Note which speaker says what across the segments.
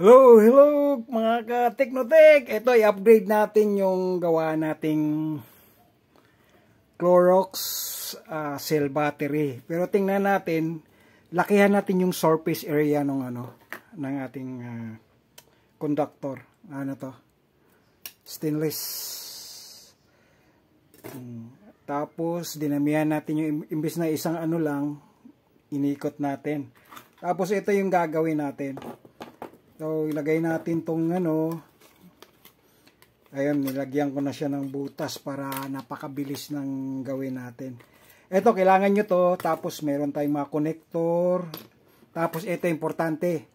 Speaker 1: Hello, hello mga ka-Teknotech. Ito, i-upgrade natin yung gawa nating Clorox cell battery. Pero tingnan natin, lakihan natin yung surface area ng ng ating conductor. Ano to? Stainless. Tapos dinamihan natin yung imbis na isang lang, inikot natin. Tapos ito yung gagawin natin. So, ilagay natin tong ayun, nilagyan ko na siya ng butas para napakabilis ng gawin natin. Ito, kailangan nyo to. Tapos, meron tayong mga connector. Tapos, ito, importante.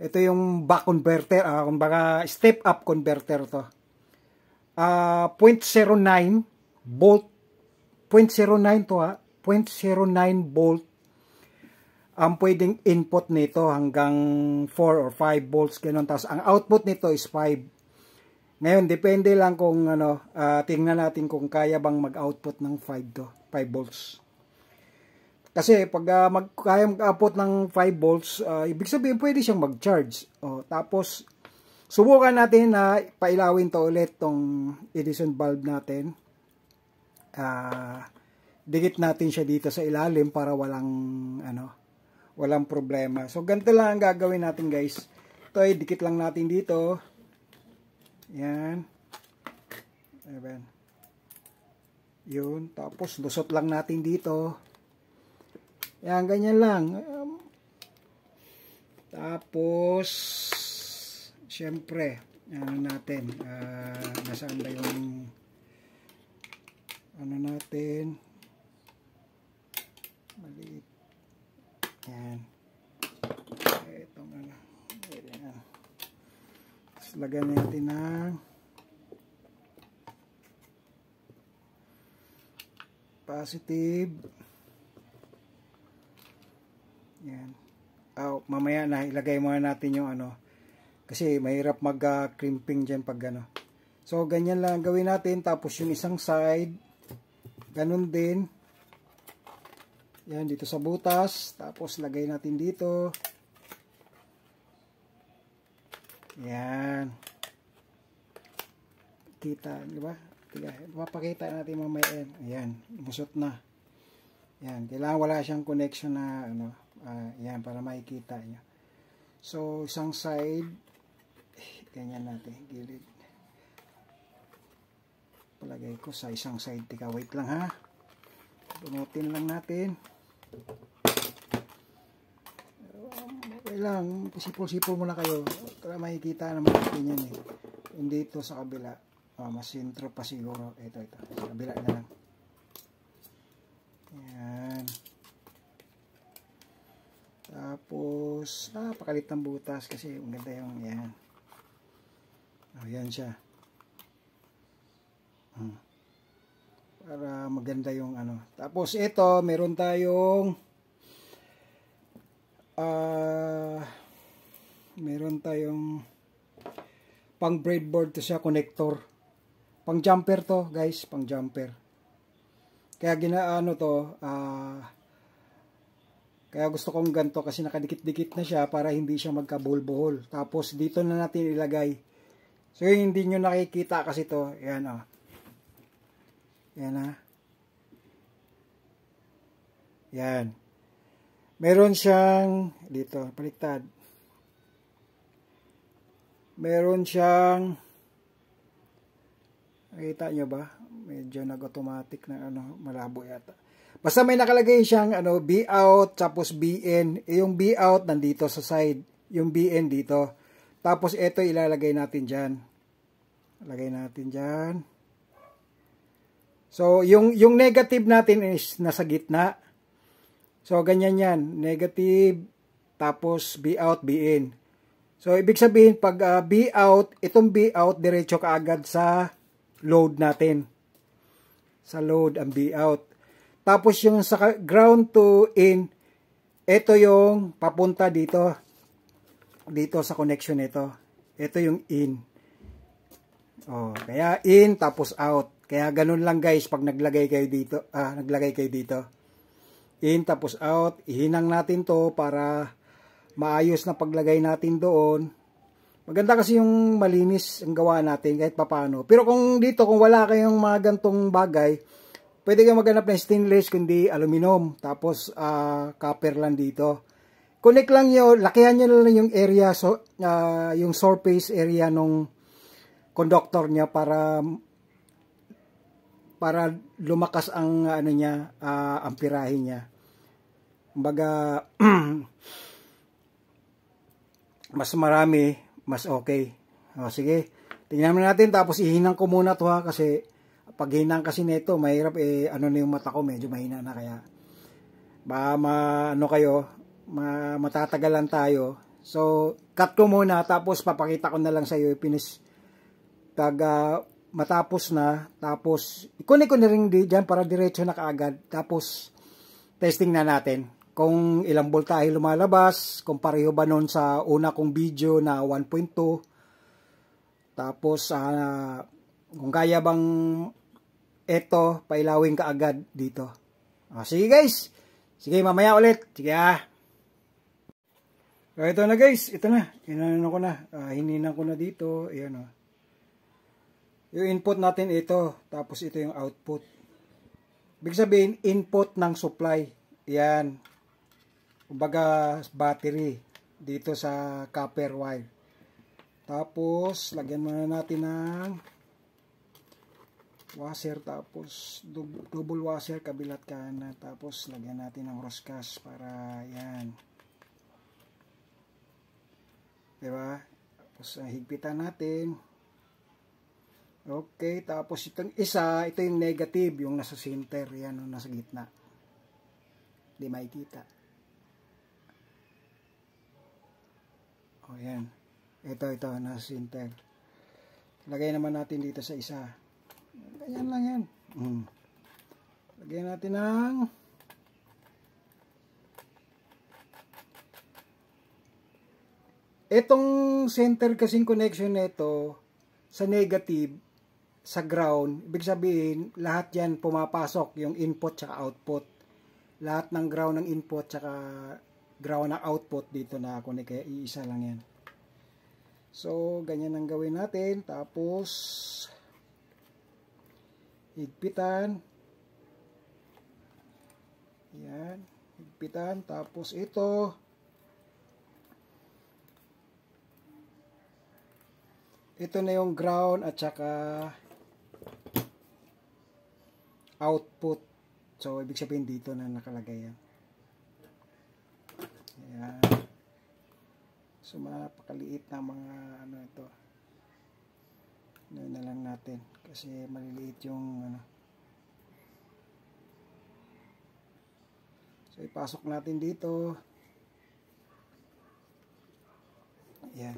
Speaker 1: Ito yung back converter. Kumbaga, step up converter to. 0.09 volt. 0.09 to 0.09 volt ang pwedeng input nito hanggang 4 or 5 volts ganun. Tapos ang output nito is 5. Ngayon depende lang kung tingnan natin kung kaya bang mag-output ng 5 volts. Kasi pag kaya mag-output ng 5 volts, ibig sabihin pwede siyang mag-charge. Tapos subukan natin na pailawin to ulit tong Edison bulb natin. Dikit natin siya dito sa ilalim para walang problema. So, ganito lang ang gagawin natin, guys. Ito ay dikit lang natin dito. Yan. Ayan. Yun. Tapos, lusot lang natin dito. Yan, ganyan lang. Tapos, syempre, natin. Nasaan ba yung natin? Maliit. Yan. Itong yan. Tapos lagyan natin ng positive. Yan. Mamaya na ilagay muna natin yung kasi mahirap mag-crimping dyan pag So, ganyan lang gawin natin. Tapos yung isang side, ganun din. Yan, dito sa butas. Tapos, lagay natin dito. Yan. Kita, di ba? Mapakita natin mamaya. Yan, busot na. Yan, kailangan wala siyang connection na, yan, para makikita nyo. So, isang side, ganyan natin, gilid. Palagay ko sa isang side. Tika, wait lang ha. Bunutin lang natin. Okay lang, sipol-sipol muna kayo para makikita naman natin yan Yung dito sa kabila, mas sentro pa siguro. Ito, sa kabila na lang. Yan. Tapos, pakalit ng butas kasi maganda yung yan. Yan siya. Para maganda yung Tapos ito, meron tayong pang breadboard to siya, connector. Pang jumper to, guys, pang jumper. Kaya kaya gusto kong ganito kasi nakadikit-dikit na siya para hindi siya magkabuhol-buhol. Tapos dito na natin ilagay. So hindi nyo nakikita kasi to. Yan Yan Yan. Meron siyang dito, baliktad. Meron siyang nakita nyo ba? Medyo nag-automatic na malabo yata. Basta may nakalagay siyang B out tapos BN. Yung B out nandito sa side, yung BN dito. Tapos ito ilalagay natin diyan. Lagay natin diyan. So, yung negative natin is nasa gitna. So, ganyan yan. Negative, tapos B out, B in. So, ibig sabihin, pag B out, itong B out, diretso kaagad sa load natin. Sa load, ang B out. Tapos, yung sa ground to in, ito yung papunta dito. Dito sa connection ito. Ito yung in. Kaya in, tapos out. Kaya ganun lang guys pag naglagay kayo dito, In tapos out, ihinang natin to para maayos na paglagay natin doon. Maganda kasi yung malinis ang gawa natin kahit papaano. Pero kung dito, kung wala kayong mga gantong bagay, pwede kayong maghanap ng stainless kundi aluminum. Tapos copper lang dito. Connect lang nyo, lakihan nyo lang yung area, yung surface area nung conductor niya para lumakas ang ano niya, amperahe niya. Kumbaga mas marami, mas okay. O, sige, tingnan natin, tapos ihinang ko muna to ha, kasi pag hinang kasi nito, mahirap ano na yung mata ko, medyo mahina na, kaya ano kayo, matatagalan tayo. So, cut ko muna, tapos papakita ko na lang sa iyo, pag matapos na, tapos ikunin ko na rin dyan para diretso na kaagad, tapos testing na natin kung ilang voltahe lumalabas, kung pareho ba nun sa una kong video na 1.2. Tapos kung kaya bang eto pailawin ka agad dito. Sige guys, sige mamaya ulit. Sige ito na guys, ito na. Hinanong ko na, hininan ko na dito. Ayan o. Yung input natin ito, tapos ito yung output. Ibig sabihin, input ng supply. Yan. Kumbaga, battery. Dito sa copper wire. Tapos, lagyan muna natin ng washer. Tapos, double washer, kabilat kanan. Tapos, lagyan natin ng roscas para yan. Diba? Tapos, higpitan natin. Okay, tapos itong isa, ito yung negative, yung nasa center, yan, yung nasa gitna. Hindi makikita. O, yan. Ito, nasa center. Lagay naman natin dito sa isa. Ganyan lang yan. Lagay natin ng itong center kasing connection nito sa negative, sa ground, ibig sabihin, lahat yan pumapasok, yung input tsaka output. Lahat ng ground ng input tsaka ground ng output dito na connect, kaya iisa lang yan. So, ganyan ang gawin natin. Tapos, higpitan. Yan, higpitan. Tapos ito, na yung ground at saka output. So, ibig sabihin dito na nakalagay yan. Ayan. So, mapakaliit na mga ano ito. Ano na lang natin. Kasi maliliit yung ano. So, ipasok natin dito. Ayan.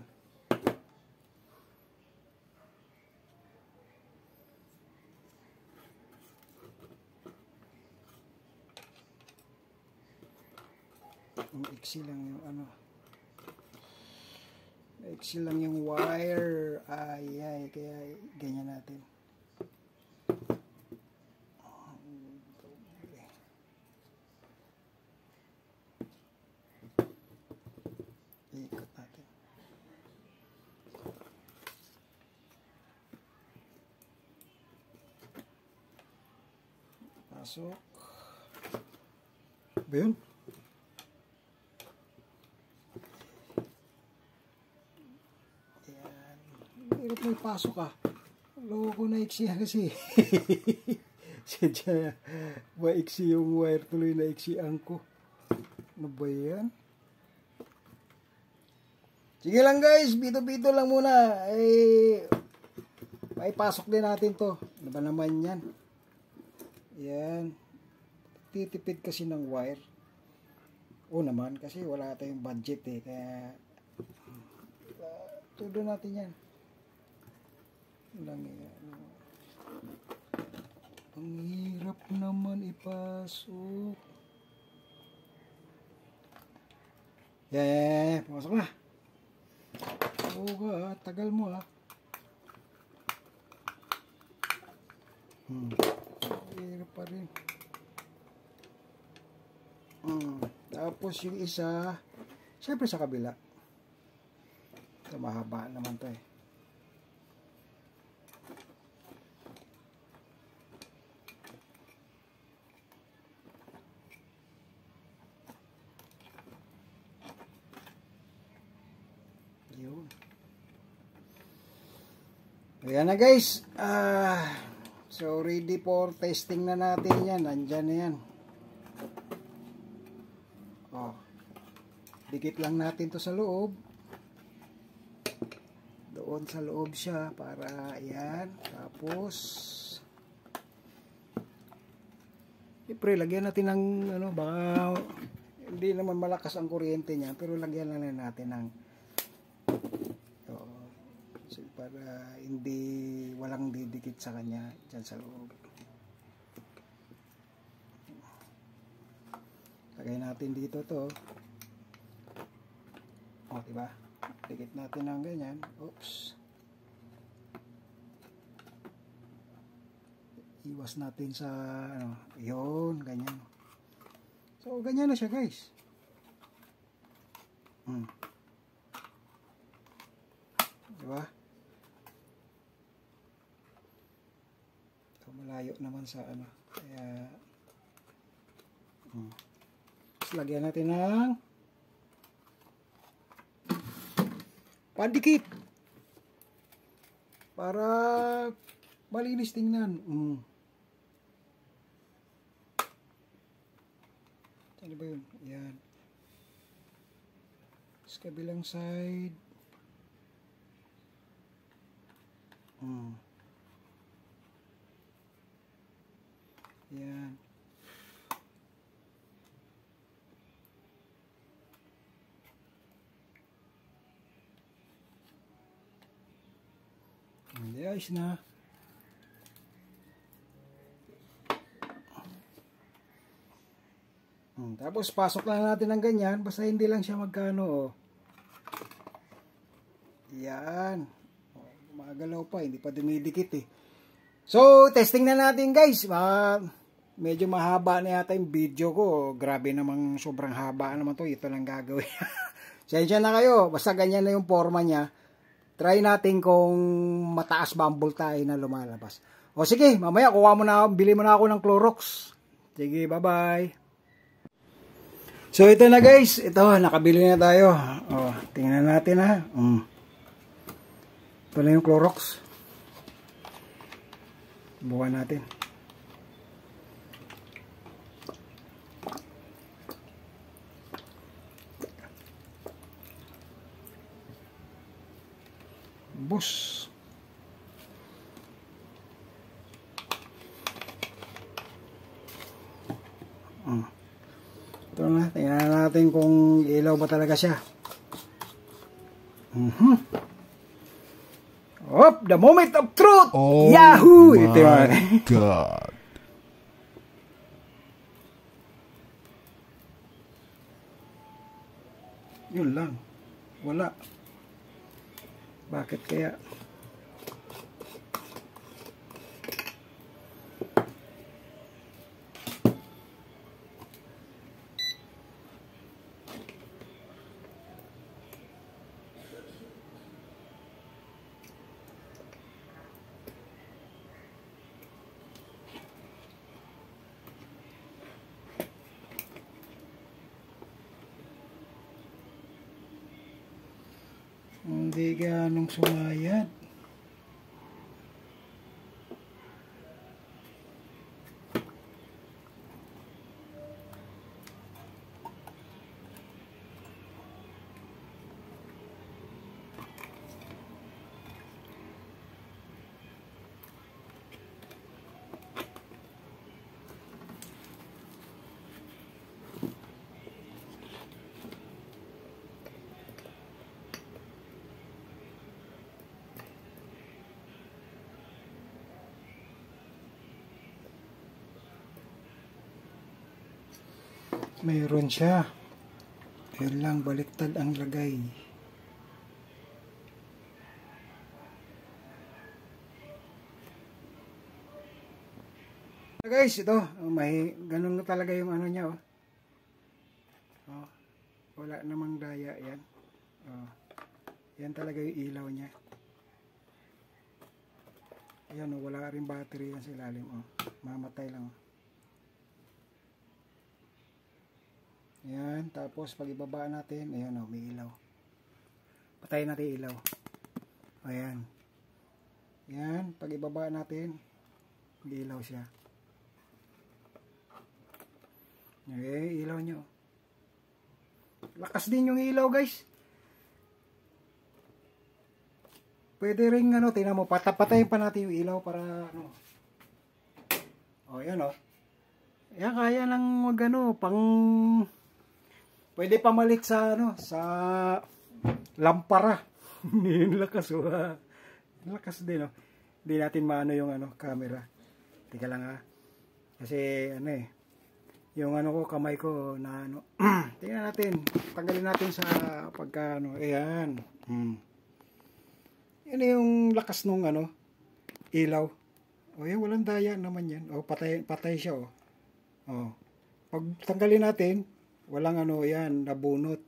Speaker 1: Maiksi lang yung ano. Maiksi lang yung wire. Ay, kaya ganyan natin. Ikot natin. Pasok. Ba yun? Hirap may pasok ka. Loko na iksi kasi. Sadya, maiksi yung wire, tuloy na iksian ko. Ano ba yan? Sige lang guys, bito-bito lang muna. May pasok din natin to. Ano ba naman yan? Yan. Titipid kasi ng wire. O naman, kasi wala tayong budget kaya tudo natin yan. Lang yan. Ang hirap naman ipasok. Yeah. Pumasok na. Oo ka, tagal mo hirap pa rin. Tapos yung isa, Siyempre sa kabila. Ito, mahaba naman to eh. Yun. Ayan na guys. So ready for testing na natin yan. Nandyan na yan. Oh. Dikit lang natin to sa loob. Doon sa loob siya para ayan. Tapos siyempre lagyan natin ng ano, baka hindi naman malakas ang kuryente niya, pero lagyan lang natin ng so, para hindi walang didikit sa kanya dyan sa loob. Lagay natin dito to. O, diba? Dikit natin ng ganyan. Oops. Iwas natin sa ano, yun, ganyan. So, ganyan na siya, guys. Diba? So, malayo naman sa ano. Kaya, tapos lagyan natin ng pandikit para malinis tingnan. Ano ba yun? Ayan. Sa kabilang side. Ayan. Hindi, ayos na. Tapos pasok lang natin ng ganyan, basta hindi lang siya magkano, oh. Yan. Magalaw pa, hindi pa dumidikit eh. So, testing na natin guys. Medyo mahaba na yata yung video ko. Grabe namang sobrang haba naman to. Ito lang gagawin. Sensya na kayo, basta ganyan na yung forma niya. Try natin kung mataas ba ang voltahe na lumalabas. O sige, mamaya kuha mo na, bili mo na ako ng Clorox. Sige, bye-bye. So ito na guys, ito nakabili na tayo. Oh, tingnan natin ha. Ito na yung Clorox. Bukan natin. Bus. Ito na, tingnan natin kung ilaw ba talaga siya. Oh, the moment of truth!
Speaker 2: Oh,
Speaker 1: Yahoo!
Speaker 2: my
Speaker 1: Ito yun.
Speaker 2: God.
Speaker 1: Yun lang. Wala. Bakit kaya? Hindi ganong sumayad. Mayroon siya. Yun lang, baliktad ang lagay. Guys, ito, may ganun talaga yung ano niya, oh. Wala namang daya yan. Oh. Yan talaga yung ilaw niya. Ayan, oh, wala rin battery yan sa ilalim. Oh. Mamatay lang. Ayan, tapos pag ibaba natin, ayan, oh, may ilaw. Patayin natin ilaw. Ayan. Ayan, pag ibaba natin, may ilaw siya. Okay, ilaw nyo. Lakas din yung ilaw, guys. Pwede rin, ano, tingnan mo, patayin pa natin yung ilaw para, ano. O, yan, o. Yan, kaya lang, mag, ano, pang, pwede pamalit sa, ano, sa lampara. Yung lakas, o, lakas din, o. Hindi natin maano yung, ano, camera. Tika lang, ha. Kasi, ano, yung, ano ko, kamay ko, na, ano, tingnan natin, tanggalin natin sa, pagka, ano, ayan, Yan yung lakas nung ano, ilaw. O yan, walang daya naman yan. O patay siya o. O. Pag tanggalin natin, walang ano yan, nabunot.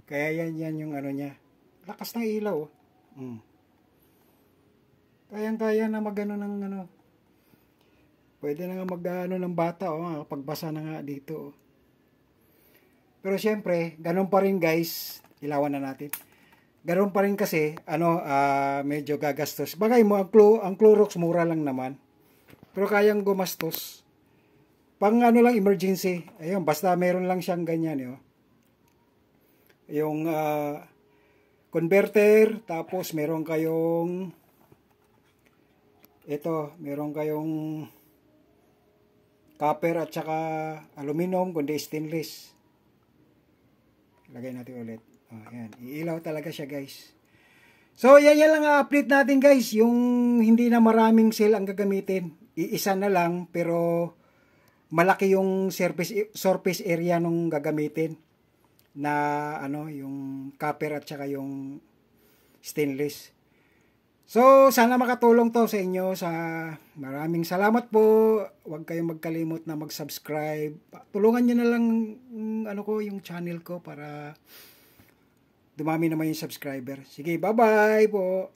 Speaker 1: Kaya yan yung ano niya. Lakas ng ilaw o. Kayang-kaya na magano ng ano. Pwede na nga mag-ano ng bata o. Pagbasa na nga dito o. Pero syempre, ganun pa rin guys. Ilawan na natin. Ganoon pa rin kasi, ano, medyo gagastos. Bagay mo, ang Clorox mura lang naman. Pero kayang gumastos. Pang ano lang, emergency. Ayun, basta meron lang siyang ganyan, yun. Yung converter, tapos meron kayong meron kayong copper at saka aluminum, kundi stainless. Lagay natin ulit. Ayan, iilaw talaga siya guys. So yan lang ang update natin guys. Yung hindi na maraming cell ang gagamitin. Iisa na lang pero malaki yung surface area nung gagamitin. Na ano, yung copper at saka yung stainless. So sana makatulong to sa inyo. Maraming salamat po. Huwag kayong magkalimot na mag-subscribe. Tulungan nyo na lang ano ko, yung channel ko para dumami naman yung subscriber. Sige, bye-bye po.